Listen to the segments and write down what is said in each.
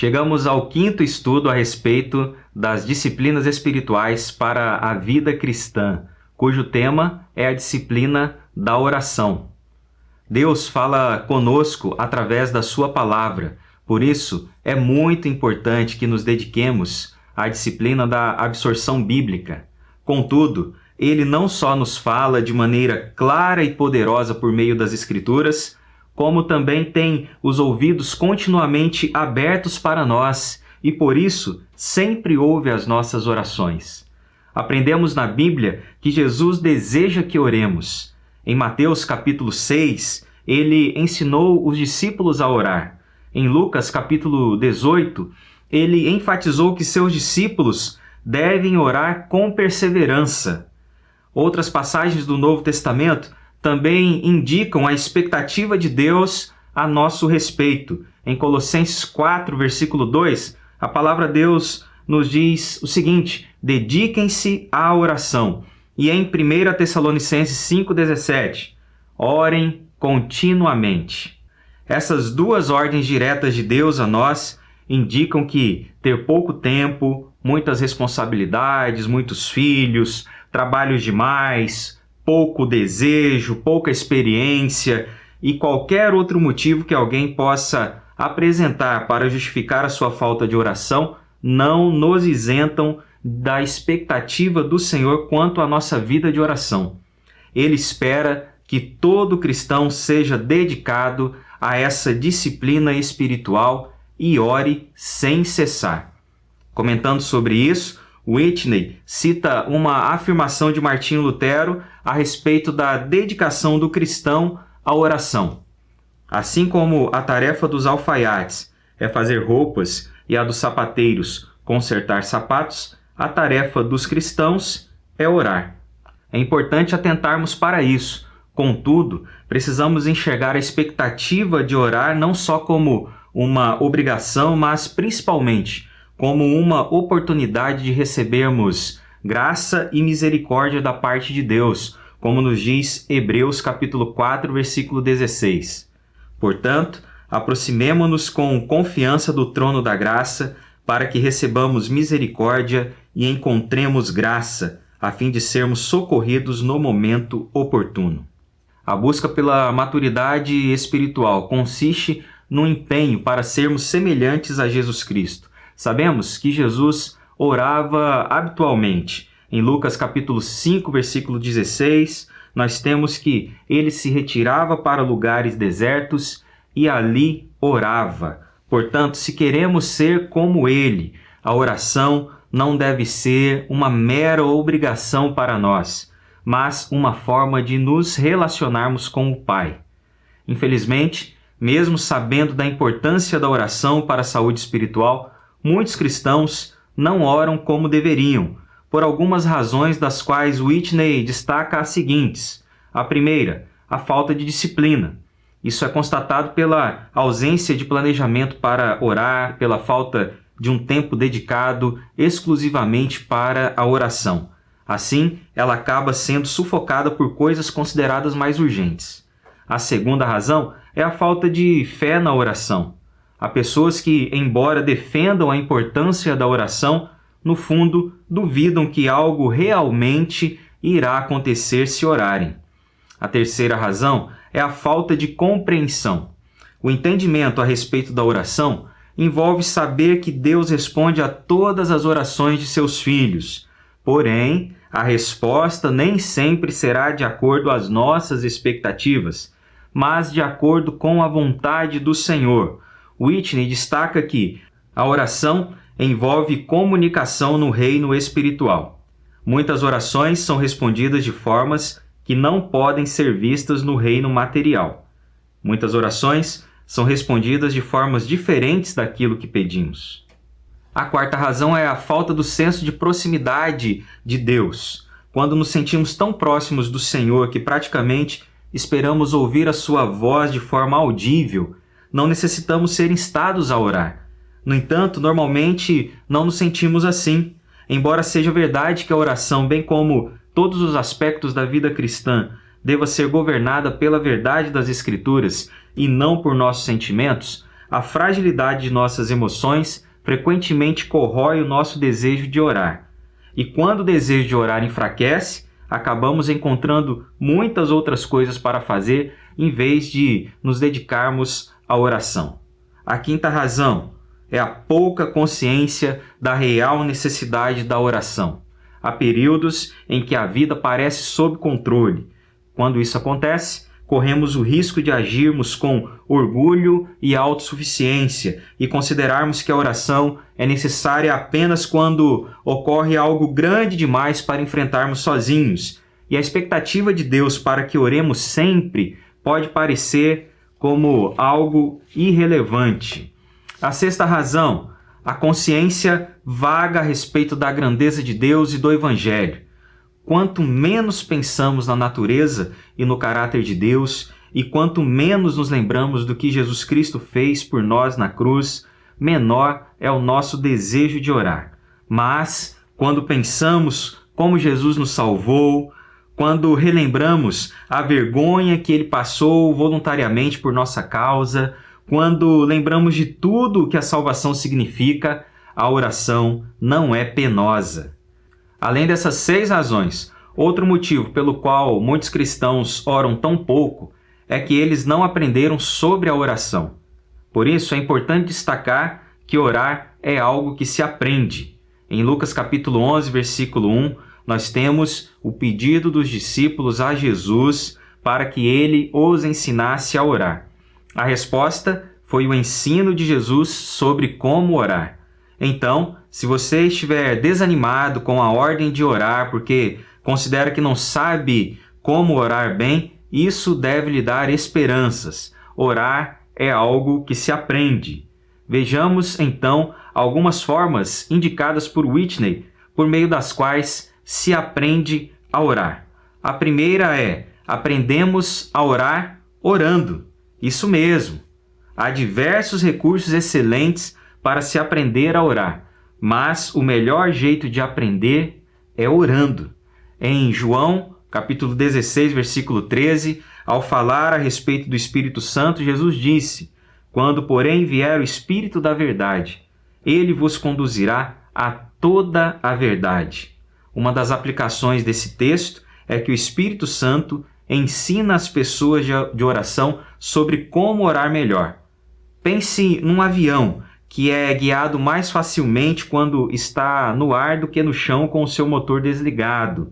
Chegamos ao quinto estudo a respeito das disciplinas espirituais para a vida cristã, cujo tema é a disciplina da oração. Deus fala conosco através da sua palavra, por isso é muito importante que nos dediquemos à disciplina da absorção bíblica. Contudo, ele não só nos fala de maneira clara e poderosa por meio das Escrituras, como também tem os ouvidos continuamente abertos para nós e, por isso, sempre ouve as nossas orações. Aprendemos na Bíblia que Jesus deseja que oremos. Em Mateus capítulo 6, ele ensinou os discípulos a orar. Em Lucas capítulo 18, ele enfatizou que seus discípulos devem orar com perseverança. Outras passagens do Novo Testamento também indicam a expectativa de Deus a nosso respeito. Em Colossenses 4, versículo 2, a palavra de Deus nos diz o seguinte: dediquem-se à oração. E em 1 Tessalonicenses 5,17, orem continuamente. Essas duas ordens diretas de Deus a nós indicam que ter pouco tempo, muitas responsabilidades, muitos filhos, trabalhos demais, pouco desejo, pouca experiência e qualquer outro motivo que alguém possa apresentar para justificar a sua falta de oração não nos isentam da expectativa do Senhor quanto à nossa vida de oração. Ele espera que todo cristão seja dedicado a essa disciplina espiritual e ore sem cessar. Comentando sobre isso, Whitney cita uma afirmação de Martinho Lutero a respeito da dedicação do cristão à oração. Assim como a tarefa dos alfaiates é fazer roupas e a dos sapateiros consertar sapatos, a tarefa dos cristãos é orar. É importante atentarmos para isso. Contudo, precisamos enxergar a expectativa de orar não só como uma obrigação, mas principalmente como uma oportunidade de recebermos graça e misericórdia da parte de Deus, como nos diz Hebreus capítulo 4, versículo 16. Portanto, aproximemo-nos com confiança do trono da graça, para que recebamos misericórdia e encontremos graça, a fim de sermos socorridos no momento oportuno. A busca pela maturidade espiritual consiste no empenho para sermos semelhantes a Jesus Cristo. Sabemos que Jesus orava habitualmente. Em Lucas capítulo 5, versículo 16, nós temos que ele se retirava para lugares desertos e ali orava. Portanto, se queremos ser como ele, a oração não deve ser uma mera obrigação para nós, mas uma forma de nos relacionarmos com o Pai. Infelizmente, mesmo sabendo da importância da oração para a saúde espiritual, muitos cristãos não oram como deveriam, por algumas razões das quais Whitney destaca as seguintes. A primeira, a falta de disciplina. Isso é constatado pela ausência de planejamento para orar, pela falta de um tempo dedicado exclusivamente para a oração. Assim, ela acaba sendo sufocada por coisas consideradas mais urgentes. A segunda razão é a falta de fé na oração. Há pessoas que, embora defendam a importância da oração, no fundo, duvidam que algo realmente irá acontecer se orarem. A terceira razão é a falta de compreensão. O entendimento a respeito da oração envolve saber que Deus responde a todas as orações de seus filhos. Porém, a resposta nem sempre será de acordo às nossas expectativas, mas de acordo com a vontade do Senhor. Whitney destaca que a oração envolve comunicação no reino espiritual. Muitas orações são respondidas de formas que não podem ser vistas no reino material. Muitas orações são respondidas de formas diferentes daquilo que pedimos. A quarta razão é a falta do senso de proximidade de Deus. Quando nos sentimos tão próximos do Senhor que praticamente esperamos ouvir a sua voz de forma audível, não necessitamos ser instados a orar. No entanto, normalmente não nos sentimos assim. Embora seja verdade que a oração, bem como todos os aspectos da vida cristã, deva ser governada pela verdade das Escrituras e não por nossos sentimentos, a fragilidade de nossas emoções frequentemente corrói o nosso desejo de orar. E quando o desejo de orar enfraquece, acabamos encontrando muitas outras coisas para fazer em vez de nos dedicarmos à oração. A quinta razão é a pouca consciência da real necessidade da oração. Há períodos em que a vida parece sob controle. Quando isso acontece, corremos o risco de agirmos com orgulho e autossuficiência e considerarmos que a oração é necessária apenas quando ocorre algo grande demais para enfrentarmos sozinhos. E a expectativa de Deus para que oremos sempre pode parecer como algo irrelevante. A sexta razão, a consciência vaga a respeito da grandeza de Deus e do Evangelho. Quanto menos pensamos na natureza e no caráter de Deus, e quanto menos nos lembramos do que Jesus Cristo fez por nós na cruz, menor é o nosso desejo de orar. Mas, quando pensamos como Jesus nos salvou, quando relembramos a vergonha que Ele passou voluntariamente por nossa causa, quando lembramos de tudo o que a salvação significa, a oração não é penosa. Além dessas 6 razões, outro motivo pelo qual muitos cristãos oram tão pouco é que eles não aprenderam sobre a oração. Por isso, é importante destacar que orar é algo que se aprende. Em Lucas capítulo 11, versículo 1, nós temos o pedido dos discípulos a Jesus para que ele os ensinasse a orar. A resposta foi o ensino de Jesus sobre como orar. Então, se você estiver desanimado com a ordem de orar porque considera que não sabe como orar bem, isso deve lhe dar esperanças. Orar é algo que se aprende. Vejamos, então, algumas formas indicadas por Whitney, por meio das quais se aprende a orar. A primeira é: aprendemos a orar orando. Isso mesmo. Há diversos recursos excelentes para se aprender a orar, mas o melhor jeito de aprender é orando. Em João, capítulo 16, versículo 13, ao falar a respeito do Espírito Santo, Jesus disse: "Quando, porém, vier o Espírito da verdade, ele vos conduzirá a toda a verdade." Uma das aplicações desse texto é que o Espírito Santo ensina as pessoas de oração sobre como orar melhor. Pense num avião que é guiado mais facilmente quando está no ar do que no chão com o seu motor desligado.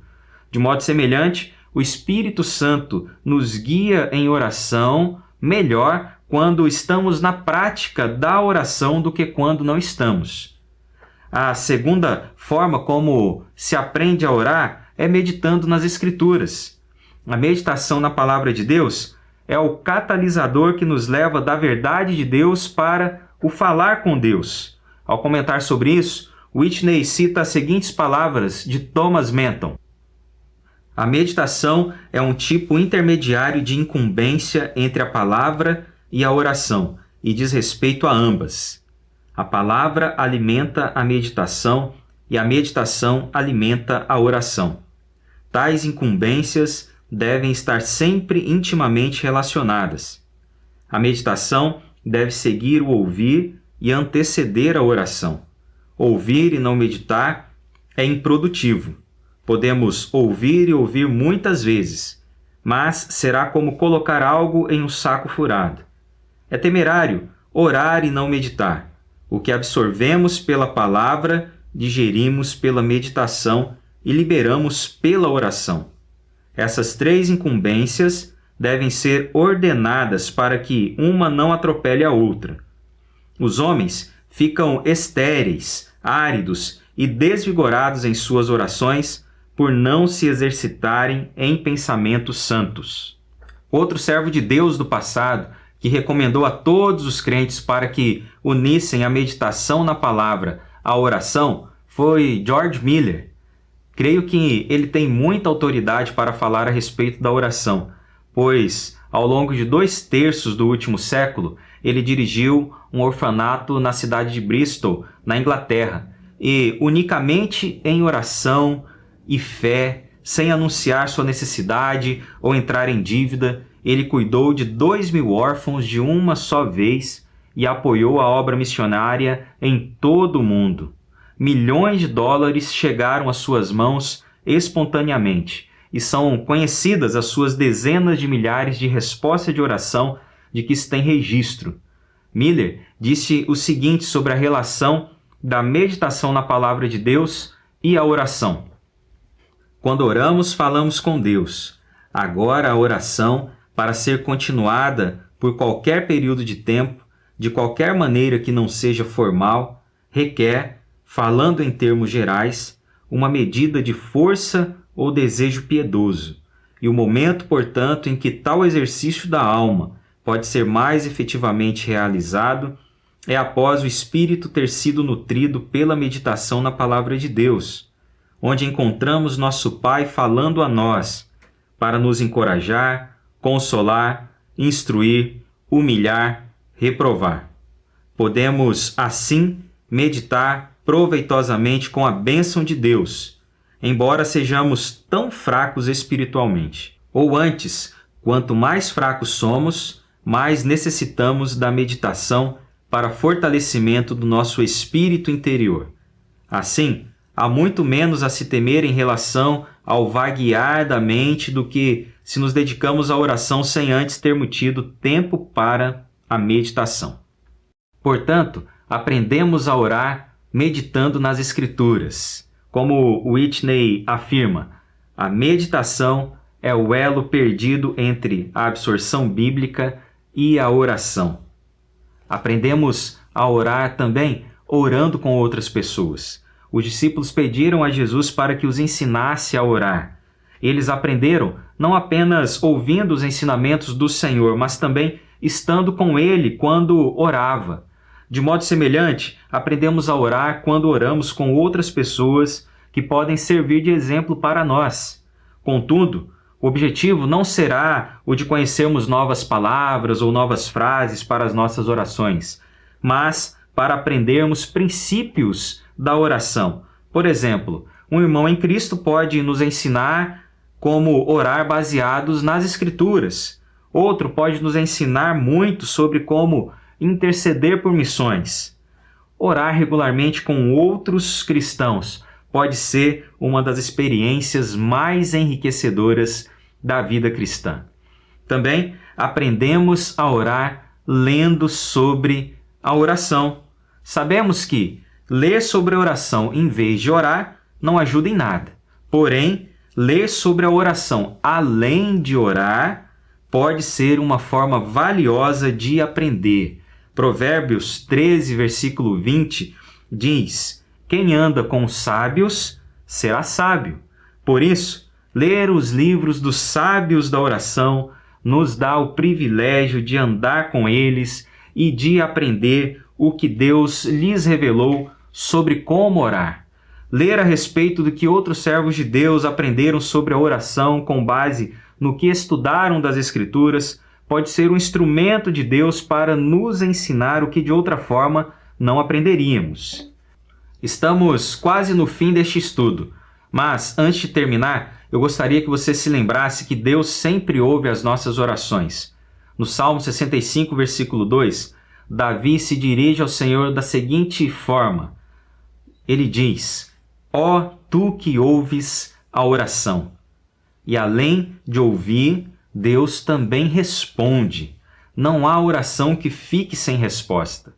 De modo semelhante, o Espírito Santo nos guia em oração melhor quando estamos na prática da oração do que quando não estamos. A segunda forma como se aprende a orar é meditando nas Escrituras. A meditação na Palavra de Deus é o catalisador que nos leva da verdade de Deus para o falar com Deus. Ao comentar sobre isso, Whitney cita as seguintes palavras de Thomas Manton: "A meditação é um tipo intermediário de incumbência entre a palavra e a oração, e diz respeito a ambas. A palavra alimenta a meditação e a meditação alimenta a oração. Tais incumbências devem estar sempre intimamente relacionadas. A meditação deve seguir o ouvir e anteceder a oração. Ouvir e não meditar é improdutivo. Podemos ouvir e ouvir muitas vezes, mas será como colocar algo em um saco furado. É temerário orar e não meditar. O que absorvemos pela palavra, digerimos pela meditação e liberamos pela oração. Essas 3 incumbências devem ser ordenadas para que uma não atropele a outra. Os homens ficam estéreis, áridos e desvigorados em suas orações por não se exercitarem em pensamentos santos. Outro servo de Deus do passado, que recomendou a todos os crentes para que unissem a meditação na palavra à oração, foi George Miller. Creio que ele tem muita autoridade para falar a respeito da oração, pois, ao longo de 2/3 do último século, ele dirigiu um orfanato na cidade de Bristol, na Inglaterra, e unicamente em oração e fé, sem anunciar sua necessidade ou entrar em dívida, ele cuidou de 2.000 órfãos de uma só vez e apoiou a obra missionária em todo o mundo. Milhões de dólares chegaram às suas mãos espontaneamente, e são conhecidas as suas dezenas de milhares de respostas de oração de que se tem registro. Miller disse o seguinte sobre a relação da meditação na palavra de Deus e a oração. Quando oramos, falamos com Deus. Agora a oração, para ser continuada por qualquer período de tempo, de qualquer maneira que não seja formal, requer, falando em termos gerais, uma medida de força ou desejo piedoso. E o momento, portanto, em que tal exercício da alma pode ser mais efetivamente realizado é após o espírito ter sido nutrido pela meditação na palavra de Deus, onde encontramos nosso Pai falando a nós para nos encorajar, consolar, instruir, humilhar, reprovar. Podemos, assim, meditar proveitosamente com a bênção de Deus, embora sejamos tão fracos espiritualmente. Ou antes, quanto mais fracos somos, mais necessitamos da meditação para fortalecimento do nosso espírito interior. Assim, há muito menos a se temer em relação ao vaguear da mente do que se nos dedicamos à oração sem antes termos tido tempo para a meditação. Portanto, aprendemos a orar meditando nas Escrituras. Como Whitney afirma, a meditação é o elo perdido entre a absorção bíblica e a oração. Aprendemos a orar também orando com outras pessoas. Os discípulos pediram a Jesus para que os ensinasse a orar. Eles aprenderam não apenas ouvindo os ensinamentos do Senhor, mas também estando com Ele quando orava. De modo semelhante, aprendemos a orar quando oramos com outras pessoas que podem servir de exemplo para nós. Contudo, o objetivo não será o de conhecermos novas palavras ou novas frases para as nossas orações, mas para aprendermos princípios da oração. Por exemplo, um irmão em Cristo pode nos ensinar como orar baseados nas Escrituras. Outro pode nos ensinar muito sobre como interceder por missões. Orar regularmente com outros cristãos pode ser uma das experiências mais enriquecedoras da vida cristã. Também aprendemos a orar lendo sobre a oração. Sabemos que ler sobre a oração em vez de orar não ajuda em nada. Porém, ler sobre a oração além de orar pode ser uma forma valiosa de aprender. Provérbios 13, versículo 20, diz: quem anda com os sábios será sábio. Por isso, ler os livros dos sábios da oração nos dá o privilégio de andar com eles e de aprender o que Deus lhes revelou sobre como orar. Ler a respeito do que outros servos de Deus aprenderam sobre a oração com base no que estudaram das Escrituras pode ser um instrumento de Deus para nos ensinar o que de outra forma não aprenderíamos. Estamos quase no fim deste estudo, mas antes de terminar, eu gostaria que você se lembrasse que Deus sempre ouve as nossas orações. No Salmo 65, versículo 2, Davi se dirige ao Senhor da seguinte forma. Ele diz: ó tu que ouves a oração. E além de ouvir, Deus também responde. Não há oração que fique sem resposta.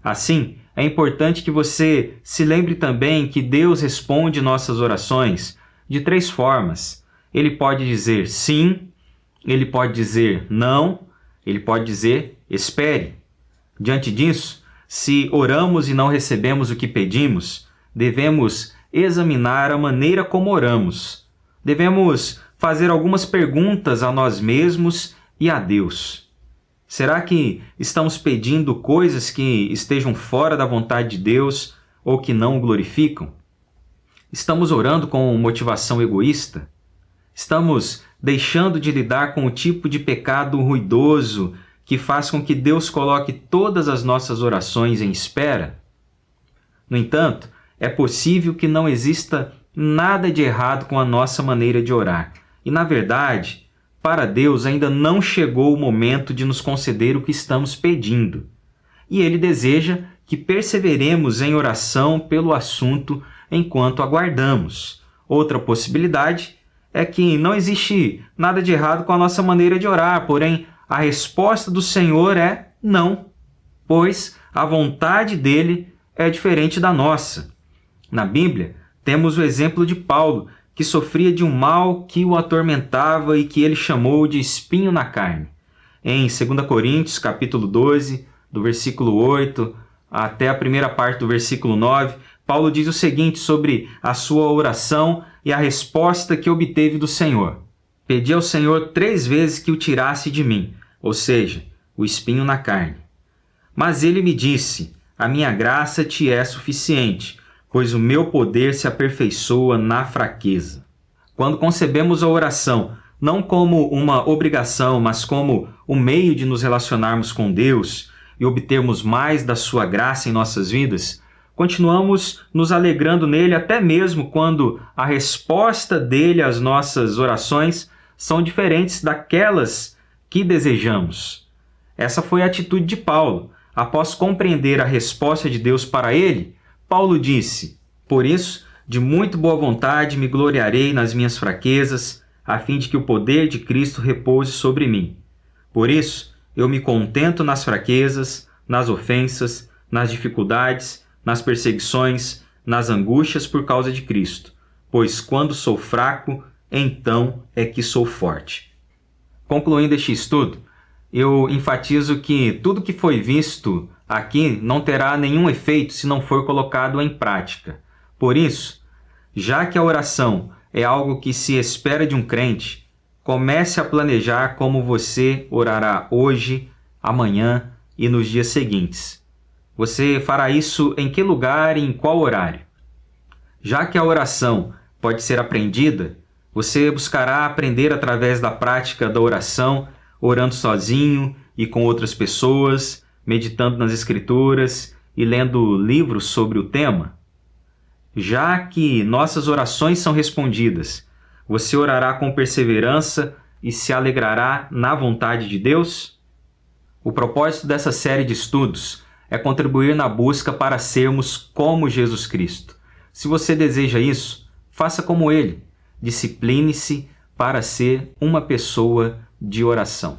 Assim, é importante que você se lembre também que Deus responde nossas orações de 3 formas. Ele pode dizer sim, ele pode dizer não, ele pode dizer espere. Diante disso, se oramos e não recebemos o que pedimos, devemos examinar a maneira como oramos. Devemos fazer algumas perguntas a nós mesmos e a Deus. Será que estamos pedindo coisas que estejam fora da vontade de Deus ou que não o glorificam? Estamos orando com motivação egoísta? Estamos deixando de lidar com o tipo de pecado ruidoso que faz com que Deus coloque todas as nossas orações em espera? No entanto, é possível que não exista nada de errado com a nossa maneira de orar. E, na verdade, para Deus ainda não chegou o momento de nos conceder o que estamos pedindo. e ele deseja que perseveremos em oração pelo assunto enquanto aguardamos. Outra possibilidade é que não existe nada de errado com a nossa maneira de orar, porém a resposta do Senhor é não, pois a vontade dele é diferente da nossa. Na Bíblia, temos o exemplo de Paulo, que sofria de um mal que o atormentava e que ele chamou de espinho na carne. Em 2 Coríntios, capítulo 12, do versículo 8 até a primeira parte do versículo 9, Paulo diz o seguinte sobre a sua oração e a resposta que obteve do Senhor. Pedi ao Senhor 3 vezes que o tirasse de mim, ou seja, o espinho na carne. Mas ele me disse, a minha graça te é suficiente, pois o meu poder se aperfeiçoa na fraqueza. Quando concebemos a oração não como uma obrigação, mas como um meio de nos relacionarmos com Deus e obtermos mais da sua graça em nossas vidas, continuamos nos alegrando nele até mesmo quando a resposta dele às nossas orações são diferentes daquelas que desejamos. Essa foi a atitude de Paulo. Após compreender a resposta de Deus para ele, Paulo disse, por isso, de muito boa vontade me gloriarei nas minhas fraquezas, a fim de que o poder de Cristo repouse sobre mim. Por isso, eu me contento nas fraquezas, nas ofensas, nas dificuldades, nas perseguições, nas angústias por causa de Cristo, pois quando sou fraco, então é que sou forte. Concluindo este estudo, eu enfatizo que tudo que foi visto aqui não terá nenhum efeito se não for colocado em prática. Por isso, já que a oração é algo que se espera de um crente, comece a planejar como você orará hoje, amanhã e nos dias seguintes. Você fará isso em que lugar e em qual horário? Já que a oração pode ser aprendida, você buscará aprender através da prática da oração, orando sozinho e com outras pessoas, meditando nas Escrituras e lendo livros sobre o tema? Já que nossas orações são respondidas, você orará com perseverança e se alegrará na vontade de Deus? O propósito dessa série de estudos é contribuir na busca para sermos como Jesus Cristo. Se você deseja isso, faça como ele. Discipline-se para ser uma pessoa de oração.